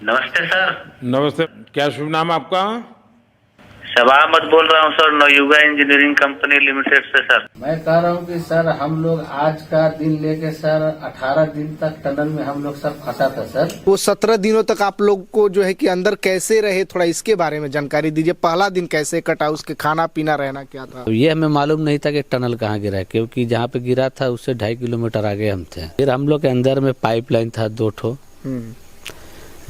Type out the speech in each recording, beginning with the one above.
नमस्ते सर। नमस्ते। क्या शुभ नाम आपका? शबा अहमद बोल रहा हूँ sir, Navayuga engineering company limited से सर। मैं कह रहा हूँ कि सर हम लोग आज का दिन लेके सर 18 दिन तक टनल में हम लोग सब फंसा था सर। वो 17 दिनों तक आप लोग को जो है कि अंदर कैसे रहे, थोड़ा इसके बारे में जानकारी दीजिए। पहला दिन कैसे कटा, उसके खाना पीना रहना क्या था? तो ये हमें मालूम नहीं था कि टनल कहाँ गिरा है, क्योंकि जहाँ पे गिरा था उससे 2.5 किलोमीटर आगे हम थे। फिर हम लोग के अंदर में पाइपलाइन था 2 ठो,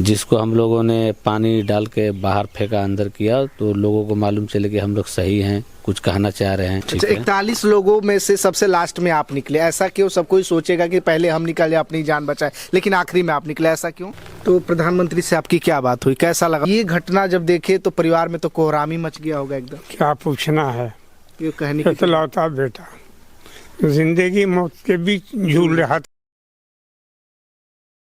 जिसको हम लोगों ने पानी डाल के बाहर फेंका, अंदर किया, तो लोगों को मालूम चले कि हम लोग सही हैं, कुछ कहना चाह रहे हैं। अच्छा, 41 लोगों में से सबसे लास्ट में आप निकले, ऐसा क्यों? सब कोई सोचेगा कि पहले हम निकल जाए, अपनी जान बचाए, लेकिन आखिरी में आप निकले, ऐसा क्यों? तो प्रधानमंत्री से आपकी क्या बात हुई, कैसा लगा ये घटना? जब देखे तो परिवार में तो कोहरामी मच गया होगा एकदम। क्या पूछना है, क्यों कहने की इकलौता बेटा जिंदगी मौत के बीच झूल रहा था।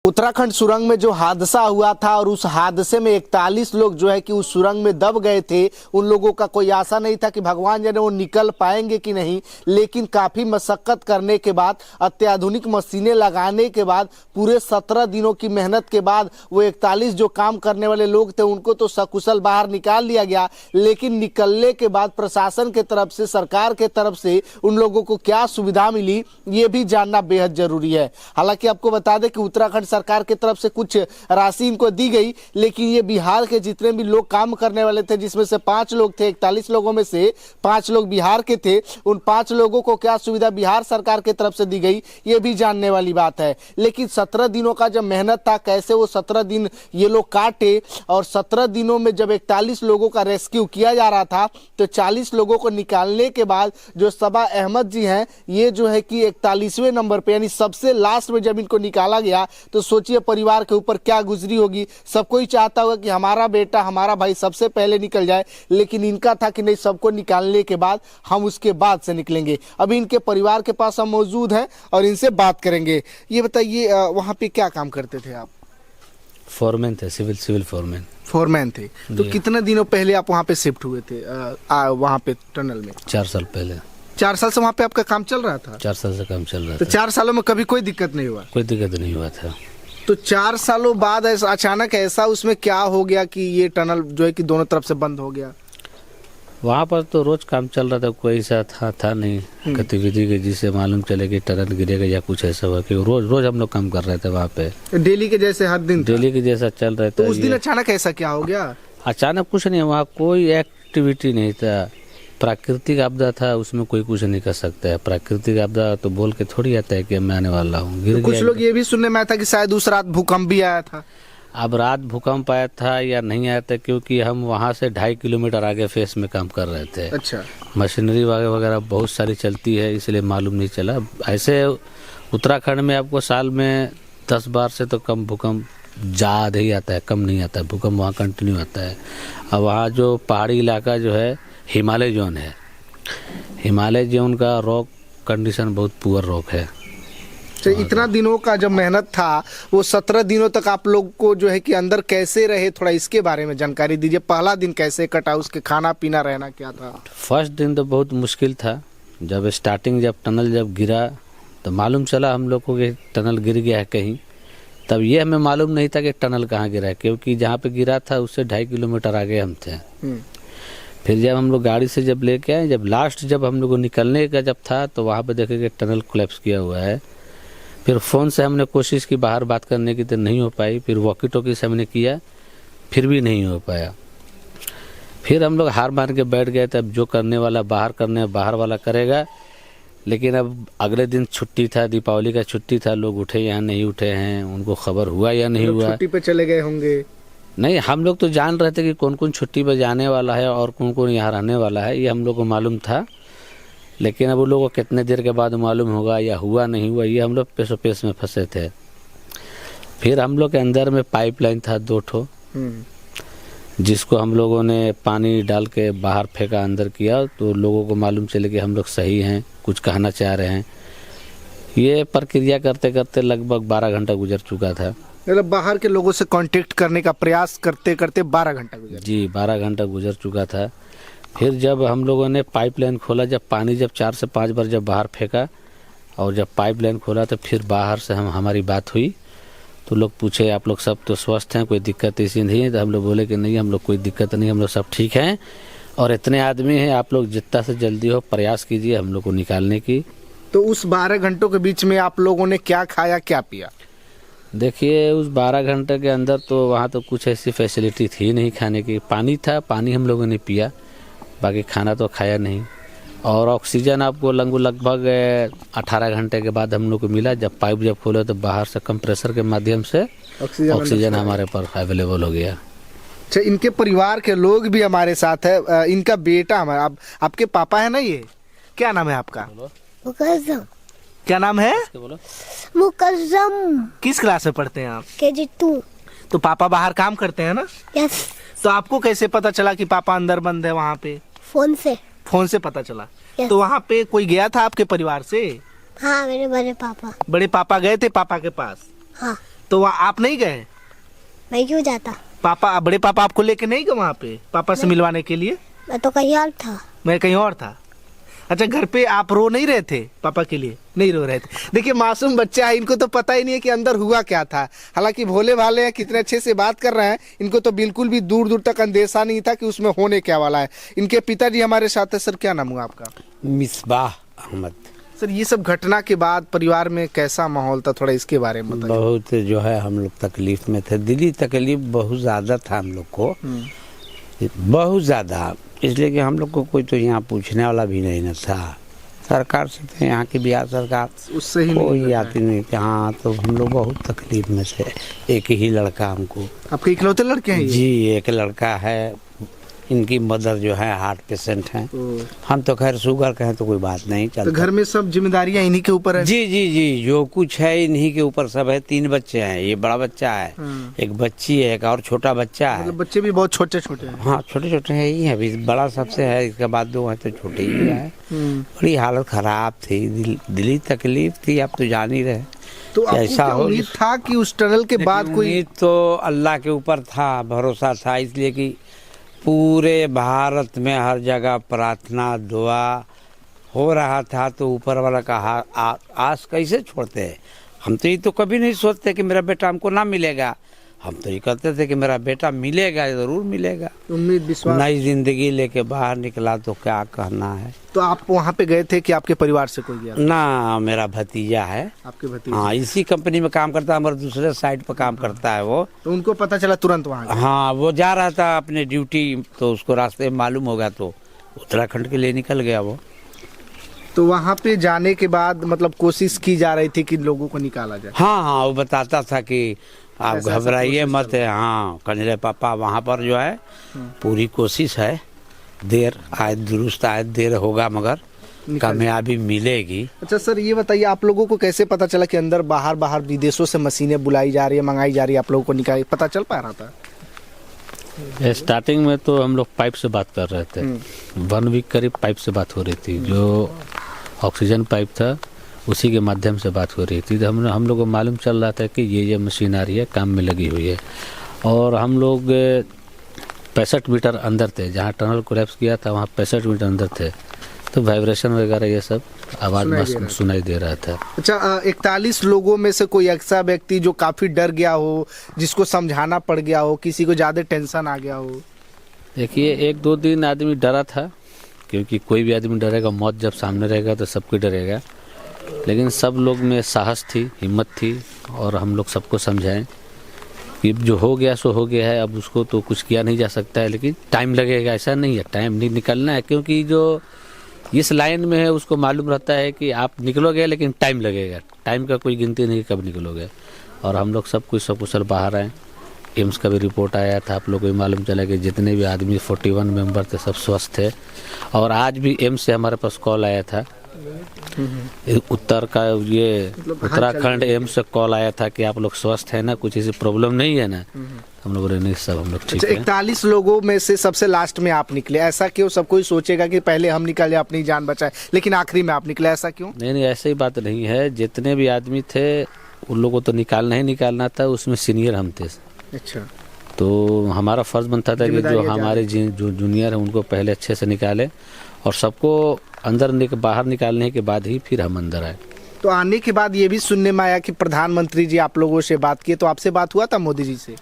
उत्तराखंड सुरंग में जो हादसा हुआ था और उस हादसे में 41 लोग जो है कि उस सुरंग में दब गए थे। उन लोगों का कोई आशा नहीं था कि भगवान जाने वो निकल पाएंगे कि नहीं, लेकिन काफी मशक्कत करने के बाद, अत्याधुनिक मशीनें लगाने के बाद, पूरे 17 दिनों की मेहनत के बाद वो 41 जो काम करने वाले लोग थे उनको तो सकुशल बाहर निकाल लिया गया। लेकिन निकलने के बाद प्रशासन के तरफ से, सरकार के तरफ से उन लोगों को क्या सुविधा मिली, ये भी जानना बेहद जरूरी है। हालांकि आपको बता दें कि उत्तराखंड सरकार की तरफ से कुछ राशि इनको दी गई, लेकिन ये बिहार के जितने भी लोग काम करने वाले थे, जिसमें से 5 लोग थे, 41 लोगों में से 5 लोग बिहार के थे, उन 5 लोगों को क्या सुविधा बिहार सरकार की तरफ से दी गई, ये भी जानने वाली बात है। लेकिन 17 दिनों का जब मेहनत था, कैसे वो 17 दिन ये लोग काटे, और 17 दिनों में जब 41 लोगों का रेस्क्यू किया जा रहा था, तो 40 लोगों को निकालने के बाद जो सबा अहमद जी हैं, ये जो है कि 41वें नंबर पे, यानी सबसे लास्ट में जब इनको निकाला गया, तो सोचिए परिवार के ऊपर क्या गुजरी होगी। सब कोई चाहता होगा कि हमारा बेटा, हमारा भाई सबसे पहले निकल जाए, लेकिन इनका था कि नहीं, सबको निकालने के बाद हम उसके बाद से निकलेंगे। अभी इनके परिवार के पास हम मौजूद हैं और इनसे बात करेंगे। ये बताइए, वहाँ पे क्या काम करते थे आप? फोरमैन थे, सिविल फोरमैन थे। तो कितने दिनों पहले आप वहाँ पे शिफ्ट हुए थे, वहाँ पे टनल में? 4 साल पहले। 4 साल से वहाँ पे आपका काम चल रहा था? 4 साल से काम चल रहा तो था। 4 सालों में कभी कोई दिक्कत नहीं हुआ? कोई दिक्कत नहीं हुआ था। तो 4 सालों बाद ऐसा अचानक ऐसा उसमें क्या हो गया कि ये टनल जो है कि दोनों तरफ से बंद हो गया? वहाँ पर तो रोज काम चल रहा था, कोई ऐसा था नहीं गतिविधि के जिससे मालूम चले कि टनल गिरेगा या कुछ ऐसा हुआ, कि रोज हम लोग काम कर रहे थे वहाँ पे। डेली के जैसे हर दिन? डेली के जैसा चल रहे थे। तो उस दिन अचानक ऐसा क्या हो गया? अचानक कुछ नहीं, वहाँ कोई एक्टिविटी नहीं था। प्राकृतिक आपदा था, उसमें कोई कुछ नहीं कर सकता है। प्राकृतिक आपदा तो बोल के थोड़ी आता है कि मैं आने वाला हूँ, गिर तो कुछ गया। लोग ये भी सुनने में आया था कि शायद उस रात भूकंप भी आया था। अब रात भूकंप आया था या नहीं आया था, क्योंकि हम वहाँ से 2.5 किलोमीटर आगे फेस में काम कर रहे थे। अच्छा। मशीनरी वगैरह बहुत सारी चलती है, इसलिए मालूम नहीं चला। ऐसे उत्तराखंड में आपको साल में 10 बार से तो कम भूकंप ज़्यादा ही आता है, कम नहीं आता है। भूकंप वहाँ कंटिन्यू आता है। अब वहाँ जो पहाड़ी इलाका जो है हिमालय जोन है, हिमालय जोन का रॉक कंडीशन बहुत पुअर रॉक है। तो इतना दिनों का जब मेहनत था, वो 17 दिनों तक आप लोग को जो है कि अंदर कैसे रहे, थोड़ा इसके बारे में जानकारी दीजिए। पहला दिन कैसे कटा, उसके खाना पीना रहना क्या था? फर्स्ट दिन तो बहुत मुश्किल था। जब स्टार्टिंग जब टनल जब गिरा तो मालूम चला हम लोग को कि टनल गिर गया है कहीं। तब ये हमें मालूम नहीं था कि टनल कहाँ गिरा है, क्योंकि जहाँ पे गिरा था उससे 2.5 किलोमीटर आगे हम थे। फिर जब हम लोग गाड़ी से जब लेके आए, जब लास्ट जब हम लोग को निकलने का जब था, तो वहाँ पे देखे कि टनल कोलैप्स किया हुआ है। फिर फ़ोन से हमने कोशिश की बाहर बात करने की, तो नहीं हो पाई। फिर वॉकी टॉकी से हमने किया, फिर भी नहीं हो पाया। फिर हम लोग हार मान के बैठ गए थे, अब जो करने वाला बाहर वाला करेगा। लेकिन अब अगले दिन छुट्टी था, दीपावली का छुट्टी था, लोग उठे या नहीं उठे हैं, उनको खबर हुआ या नहीं हुआ। छुट्टी पे चले गए होंगे? नहीं, हम लोग तो जान रहे थे कि कौन कौन छुट्टी पर जाने वाला है और कौन कौन यहाँ रहने वाला है, ये हम लोग को मालूम था। लेकिन अब उन लोगों को कितने देर के बाद मालूम होगा या हुआ नहीं हुआ, ये हम लोग पेश में फंसे थे। फिर हम लोग के अंदर में पाइपलाइन था 2 ठो, जिसको हम लोगों ने पानी डाल के बाहर फेंका, अंदर किया, तो लोगों को मालूम चले कि हम लोग सही हैं, कुछ कहना चाह रहे हैं। ये प्रक्रिया करते करते लगभग 12 घंटा गुजर चुका था। मतलब बाहर के लोगों से कांटेक्ट करने का प्रयास करते करते 12 घंटा गुजर? जी, 12 घंटा गुजर चुका था। फिर जब हम लोगों ने पाइपलाइन खोला, जब पानी जब 4 से 5 बार जब बाहर फेंका, और जब पाइपलाइन खोला, तो फिर बाहर से हमारी बात हुई, तो लोग पूछे आप लोग सब तो स्वस्थ हैं, कोई दिक्कत इसी नहीं है? तो हम लोग बोले कि नहीं, हम लोग कोई दिक्कत नहीं, हम लोग सब ठीक हैं और इतने आदमी हैं, आप लोग जितना से जल्दी हो प्रयास कीजिए हम लोग को निकालने की। तो उस 12 घंटों के बीच में आप लोगों ने क्या खाया क्या पिया? देखिए उस 12 घंटे के अंदर तो वहाँ तो कुछ ऐसी फैसिलिटी थी नहीं खाने की। पानी था, पानी हम लोगों ने पिया, बाकी खाना तो खाया नहीं। और ऑक्सीजन आपको लगभग 18 घंटे के बाद हम लोग को मिला। जब पाइप जब खोले तो बाहर से कंप्रेसर के माध्यम से ऑक्सीजन हमारे पर अवेलेबल हो गया। अच्छा, इनके परिवार के लोग भी हमारे साथ है। इनका बेटा हमारा, आपके पापा है ना, ये क्या नाम है आपका? मुकज्जम। क्या नाम है? मुकज्जम। किस क्लास में पढ़ते हैं आप? KG2। तो पापा बाहर काम करते हैं ना? यस। तो आपको कैसे पता चला कि पापा अंदर बंद है वहाँ पे? फोन से। फोन से पता चला। Yes. तो वहाँ पे कोई गया था आपके परिवार से? हाँ, मेरे बड़े पापा। बड़े पापा गए थे पापा के पास? हाँ। तो वहाँ आप नहीं गए? मैं क्यों जाता? बड़े पापा आपको लेके नहीं गए वहाँ पे पापा से मिलवाने के लिए? मैं तो कहीं और था। मैं कहीं और था। अच्छा, घर पे आप रो नहीं रहे थे पापा के लिए? नहीं रो रहे थे। देखिए मासूम बच्चा है, इनको तो पता ही नहीं है कि अंदर हुआ क्या था। हालांकि भोले भाले हैं, कितने अच्छे से बात कर रहे हैं, इनको तो बिल्कुल भी दूर दूर तक अंदेशा नहीं था कि उसमें होने क्या वाला है। इनके पिताजी हमारे साथ है। सर क्या नाम हुआ आपका? मिसबाह अहमद। सर ये सब घटना के बाद परिवार में कैसा माहौल था, थोड़ा इसके बारे में बताइए। बहुत जो है हम लोग तकलीफ में थे, दिली तकलीफ बहुत ज़्यादा था हम लोग को, बहुत ज़्यादा। इसलिए कि हम लोग को कोई तो यहाँ पूछने वाला भी नहीं न था। सरकार से तो यहाँ की बिहार सरकार उससे ही कोई आती नहीं थी। हाँ, तो हम लोग बहुत तकलीफ में थे। एक ही लड़का हमको। आपके इकलौते लड़के हैं ये? जी, एक लड़का है। इनकी मदर जो है हार्ट पेशेंट हैं। हम तो खैर शुगर का है तो कोई बात नहीं चलता। तो घर में सब जिम्मेदारियां इन्हीं के ऊपर है? जी जी जी, जो कुछ है इन्हीं के ऊपर सब है। 3 बच्चे हैं, ये बड़ा बच्चा है, एक बच्ची है, एक और छोटा बच्चा है। मतलब बच्चे भी बहुत छोटे छोटे हैं? हाँ, छोटे छोटे हैं ही है। अभी बड़ा सबसे है, इसके बाद 2 हैं तो छोटे ही है। बड़ी हालत खराब थी, दिली तकलीफ थी, आप तो जान ही रहे। तो आपको क्या उम्मीद था कि उस टनल के बाद कोई? उम्मीद तो अल्लाह के ऊपर था, भरोसा था, इसलिए कि पूरे भारत में हर जगह प्रार्थना दुआ हो रहा था। तो ऊपर वाला का आस कैसे छोड़ते हैं? हम तो ये तो कभी नहीं सोचते कि मेरा बेटा हमको ना मिलेगा। हम तो ये कहते थे कि मेरा बेटा मिलेगा, जरूर मिलेगा। उम्मीद विश्वास। नई जिंदगी लेके बाहर निकला तो क्या कहना है। तो आप वहाँ पे गए थे कि आपके परिवार से कोई गया? ना, मेरा भतीजा है। आपके भतीजे? हाँ, इसी कंपनी में काम करता है, हमारे दूसरे साइड पर काम करता है वो। तो उनको पता चला तुरंत वहाँ? हाँ, वो जा रहा था अपने ड्यूटी, तो उसको रास्ते में मालूम होगा तो उत्तराखंड के लिए निकल गया वो। तो वहाँ पे जाने के बाद मतलब कोशिश की जा रही थी कि लोगों को निकाला जाए? हाँ हाँ, वो बताता था कि आप घबराइए मत है। हाँ, कन्हैया पापा वहाँ पर जो है पूरी कोशिश है। देर आए दुरुस्त आए, देर होगा मगर कामयाबी मिलेगी। अच्छा सर, ये बताइए आप लोगों को कैसे पता चला कि अंदर बाहर विदेशों से मशीनें बुलाई जा रही है, मंगाई जा रही है, आप लोगों को निकाल पता चल पा रहा था? स्टार्टिंग में तो हम लोग पाइप से बात कर रहे थे। 1 वीक करीब पाइप से बात हो रही थी। जो ऑक्सीजन पाइप था उसी के माध्यम से बात हो रही थी। तो हम लोग को मालूम चल रहा था कि ये मशीन आ रही है, काम में लगी हुई है। और हम लोग 65 मीटर अंदर थे, जहाँ टनल कोलैप्स किया था वहाँ 65 मीटर अंदर थे। तो वाइब्रेशन वगैरह ये सब आवाज़ मस्त सुनाई दे रहा था। अच्छा, 41 लोगों में से कोई ऐसा व्यक्ति जो काफ़ी डर गया हो, जिसको समझाना पड़ गया हो, किसी को ज़्यादा टेंशन आ गया हो? देखिए 1-2 दिन आदमी डरा था, क्योंकि कोई भी आदमी डरेगा, मौत जब सामने रहेगा तो सब कोई डरेगा। लेकिन सब लोग में साहस थी, हिम्मत थी, और हम लोग सबको समझाएं कि जो हो गया सो हो गया है, अब उसको तो कुछ किया नहीं जा सकता है, लेकिन टाइम लगेगा। ऐसा नहीं है, टाइम नहीं निकलना है, क्योंकि जो इस लाइन में है उसको मालूम रहता है कि आप निकलोगे लेकिन टाइम लगेगा। टाइम का कोई गिनती नहीं कब निकलोगे। और हम लोग सब कुछ सकुशल बाहर आए। एम्स का भी रिपोर्ट आया था, आप लोग को भी मालूम चला कि जितने भी आदमी 41 मेंबर थे सब स्वस्थ थे। और आज भी एम्स से हमारे पास कॉल आया था, उत्तराखंड एम्स से कॉल आया था कि आप लोग स्वस्थ है ना, कुछ ऐसी प्रॉब्लम नहीं है ना। हम लोग नहीं, सब हम लोग ठीक है। 41 लोगों में से सबसे लास्ट में आप निकले, ऐसा क्यों? सब कोई सोचेगा कि पहले हम निकले अपनी जान बचाए, लेकिन आखिरी में आप निकले, ऐसा क्यों? नहीं, ऐसा ही बात नहीं है। जितने भी आदमी थे उन लोगों को तो निकालना ही निकालना था, उसमें सीनियर हम थे। अच्छा, तो हमारा फर्ज बनता था कि जो हमारे जो जूनियर है उनको पहले अच्छे से निकाले, और सबको अंदर बाहर निकालने के बाद ही फिर हम अंदर आए। तो आने के बाद ये भी सुनने में आया कि प्रधानमंत्री जी आप लोगों से बात किए, तो आपसे बात हुआ था मोदी जी से?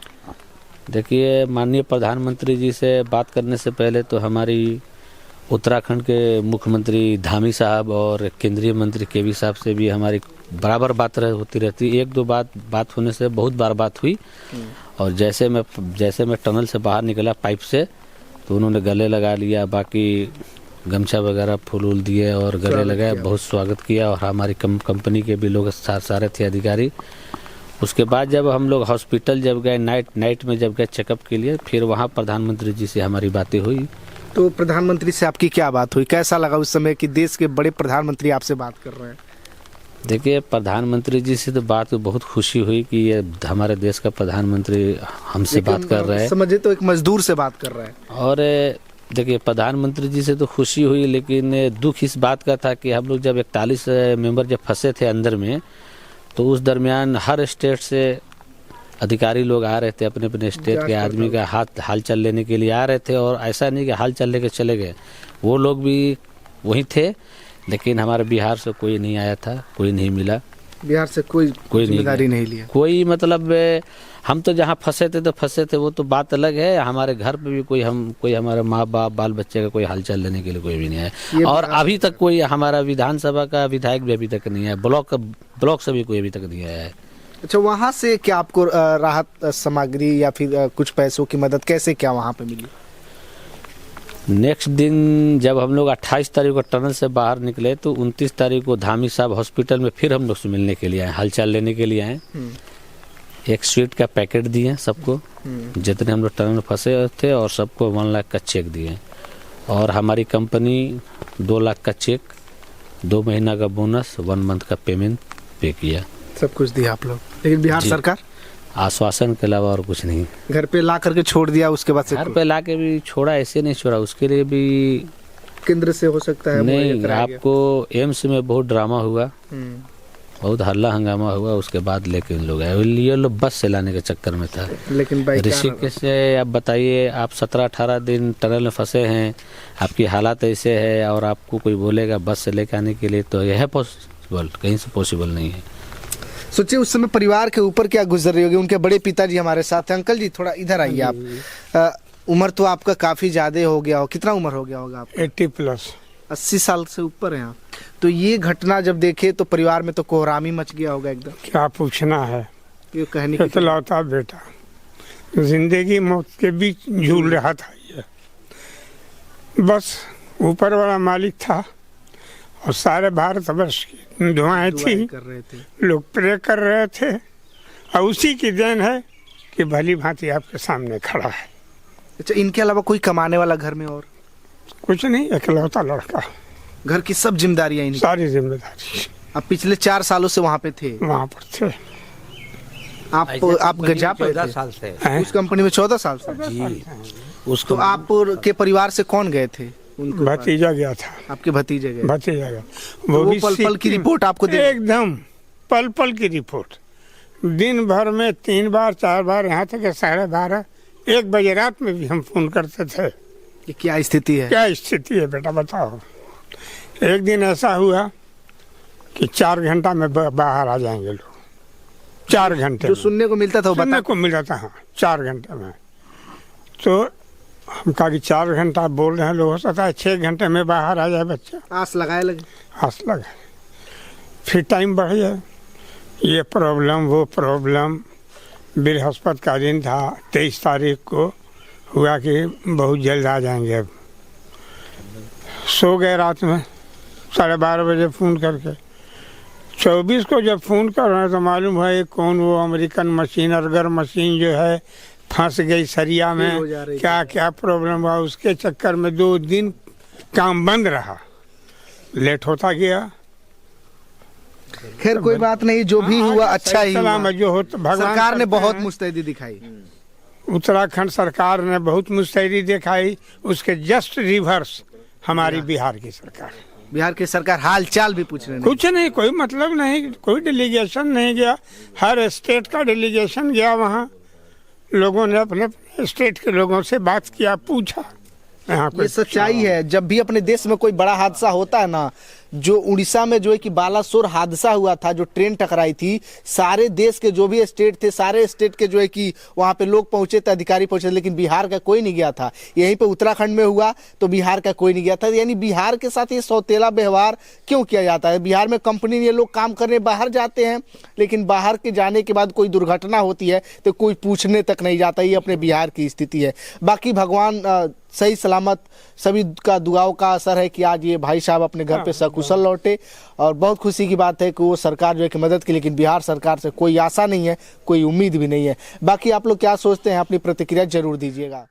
देखिए, माननीय प्रधानमंत्री जी से बात करने से पहले तो हमारी उत्तराखंड के मुख्यमंत्री धामी साहब और केंद्रीय मंत्री केवी साहब से भी हमारी बराबर बात होती रहती। एक दो बात होने से बहुत बार बात हुई। और जैसे मैं टनल से बाहर निकला पाइप से, तो उन्होंने गले लगा लिया, बाकी गमछा वगैरह फूल उल दिए और गले लगाए, बहुत स्वागत किया। और हमारी कंपनी के भी लोग सारे थे अधिकारी। उसके बाद जब हम लोग हॉस्पिटल जब गए, नाइट में जब गए चेकअप के लिए, फिर वहाँ प्रधानमंत्री जी से हमारी बातें हुई। तो प्रधानमंत्री से आपकी क्या बात हुई? कैसा लगा उस समय कि देश के बड़े प्रधानमंत्री आपसे बात कर रहे हैं? देखिए, प्रधानमंत्री जी से तो बात बहुत खुशी हुई कि ये हमारे देश का प्रधानमंत्री हमसे बात कर रहे हैं। समझे तो एक मजदूर से बात कर रहे हैं। और देखिए, प्रधानमंत्री जी से तो खुशी हुई, लेकिन दुख इस बात का था कि हम लोग जब 41 मेंबर जब फंसे थे अंदर में, तो उस दरमियान हर स्टेट से अधिकारी लोग आ रहे थे, अपने अपने स्टेट के आदमी का हाल चाल लेने के लिए आ रहे थे। और ऐसा नहीं कि हाल चाल लेके चले गए, वो लोग भी वहीं थे, लेकिन हमारे बिहार से कोई नहीं आया था, कोई नहीं मिला। बिहार से कोई जिम्मेदारी नहीं लिया कोई, मतलब हम तो जहाँ फंसे थे वो तो बात अलग है। हमारे घर पे भी कोई हमारे माँ बाप बाल बच्चे का कोई हालचाल लेने के लिए कोई भी नहीं आया। और अभी तक कोई हमारा विधानसभा का विधायक भी अभी तक नहीं आया, ब्लॉक से भी कोई अभी तक नहीं आया है। अच्छा, वहाँ से क्या आपको राहत सामग्री या फिर कुछ पैसों की मदद कैसे क्या वहाँ पे मिली? नेक्स्ट दिन जब हम लोग 28 तारीख को टनल से बाहर निकले, तो 29 तारीख को धामी साहब हॉस्पिटल में फिर हम लोग से मिलने के लिए आए, हालचाल लेने के लिए आए। एक स्वीट का पैकेट दिए सबको, जितने हम लोग टनल में फंसे थे, और सबको 1 लाख का चेक दिए। और हमारी कंपनी 2 लाख का चेक, 2 महीना का बोनस, 1 मंथ का पेमेंट पे किया। सब कुछ दिया आप लोग, लेकिन बिहार सरकार आश्वासन के अलावा और कुछ नहीं। घर पे ला करके छोड़ दिया, उसके बाद से घर पे ला के भी छोड़ा, ऐसे नहीं छोड़ा, उसके लिए भी केंद्र से हो सकता है नहीं। आपको एम्स में बहुत ड्रामा हुआ, बहुत हल्ला हंगामा हुआ, उसके बाद लेके लोग आए। ये लोग बस से लाने के चक्कर में था, लेकिन ऋषिकेश से आप बताइए, आप 17-18 दिन टनल में फंसे हैं, आपकी हालात ऐसे है, और आपको कोई बोलेगा बस से लेके आने के लिए, तो यह है पॉसिबल? कहीं से पॉसिबल नहीं है। सोचिए उस समय परिवार के ऊपर क्या गुजर रही होगी। उनके बड़े पिताजी हमारे साथ हैं। अंकल जी थोड़ा इधर आइए आप। उम्र तो आपका काफी ज्यादा हो गया हो, कितना उम्र हो गया होगा आपका? 80+। 80 साल से ऊपर है आप। तो ये घटना जब देखे तो परिवार में तो कोहरामी मच गया होगा एकदम। क्या पूछना है, ये कहने की इकलौता बेटा जिंदगी मौत के बीच झूल रहा था। ये बस ऊपर वाला मालिक था, और सारे भारतवर्ष की दुआएं थी, कर रहे थे, लोग प्रे कर रहे थे। और उसी की देन है कि भली भांति आपके सामने खड़ा है। अच्छा, इनके अलावा कोई कमाने वाला घर में और कुछ नहीं, इकलौता लड़का, घर की सब जिम्मेदारियां इनकी? सारी जिम्मेदारी। अब पिछले 4 सालों से वहाँ पे थे? वहाँ पर थे। आप गजा पे 14 थे? साल से उस कंपनी में 14 साल से जी। तो आप के परिवार से कौन गए थे? भतीजा गया था। आपके भतीजे गए? भतीजा गया, वो भी पल पल की रिपोर्ट आपको दे? एकदम पल पल की रिपोर्ट। दिन भर में 3 बार 4 बार, यहाँ तक 12:30 1 बजे रात में भी हम फोन करते थे। ये क्या स्थिति है? क्या स्थिति है बेटा बताओ। एक दिन ऐसा हुआ कि 4 घंटा में बाहर आ जाएंगे लोग, 4 घंटे जो सुनने को मिलता था वो सुनने को मिला था। हाँ, 4 घंटे में। तो हम कहा कि 4 घंटा बोल रहे हैं लोग, हो सकता है 6 घंटे में बाहर आ जाए बच्चा। आस लगाए लगे? आस लगा। फिर टाइम बढ़ जाए, ये प्रॉब्लम वो प्रॉब्लम। बृहस्पति का दिन था, 23 तारीख को हुआ कि बहुत जल्द आ जाएंगे। अब सो गए रात में 12:30 बजे फ़ोन करके। 24 को जब फ़ोन कर रहे हैं तो मालूम है कौन वो अमेरिकन मशीन, अरगर मशीन जो है फंस गई सरिया में। क्या क्या प्रॉब्लम हुआ, उसके चक्कर में 2 दिन काम बंद रहा, लेट होता गया। खैर कोई बात नहीं, जो भी हुआ अच्छा ही हुआ। जो हो तो भगवान सरकार ने बहुत मुस्तैदी दिखाई। उत्तराखंड सरकार ने बहुत मुस्तैदी दिखाई। उसके जस्ट रिवर्स हमारी बिहार की सरकार। बिहार की सरकार हाल चाल भी पूछ रहे हैं? कुछ नहीं, कोई मतलब नहीं, कोई डेलीगेशन नहीं गया। हर स्टेट का डेलीगेशन गया वहाँ, लोगों ने अपने स्टेट के लोगों से बात किया, पूछा। ये सच्चाई है, जब भी अपने देश में कोई बड़ा हादसा होता है ना, जो उड़ीसा में जो है कि बालासोर हादसा हुआ था, जो ट्रेन टकराई थी, सारे देश के जो भी स्टेट थे, सारे स्टेट के जो है कि वहाँ पे लोग पहुंचे थे, अधिकारी पहुंचे थे, लेकिन बिहार का कोई नहीं गया था। यहीं पे उत्तराखंड में हुआ तो बिहार का कोई नहीं गया था। यानी बिहार के साथ ये सौतेला व्यवहार क्यों किया जाता है? बिहार में कंपनी ये लोग काम करने बाहर जाते हैं, लेकिन बाहर के जाने के बाद कोई दुर्घटना होती है तो कोई पूछने तक नहीं जाता। ये अपने बिहार की स्थिति है। बाकी भगवान सही सलामत सभी का दुआओं का असर है कि आज ये भाई साहब अपने घर पे सकुशल लौटे, और बहुत खुशी की बात है कि वो सरकार जो है कि मदद की, लेकिन बिहार सरकार से कोई आशा नहीं है, कोई उम्मीद भी नहीं है। बाकी आप लोग क्या सोचते हैं? अपनी प्रतिक्रिया जरूर दीजिएगा।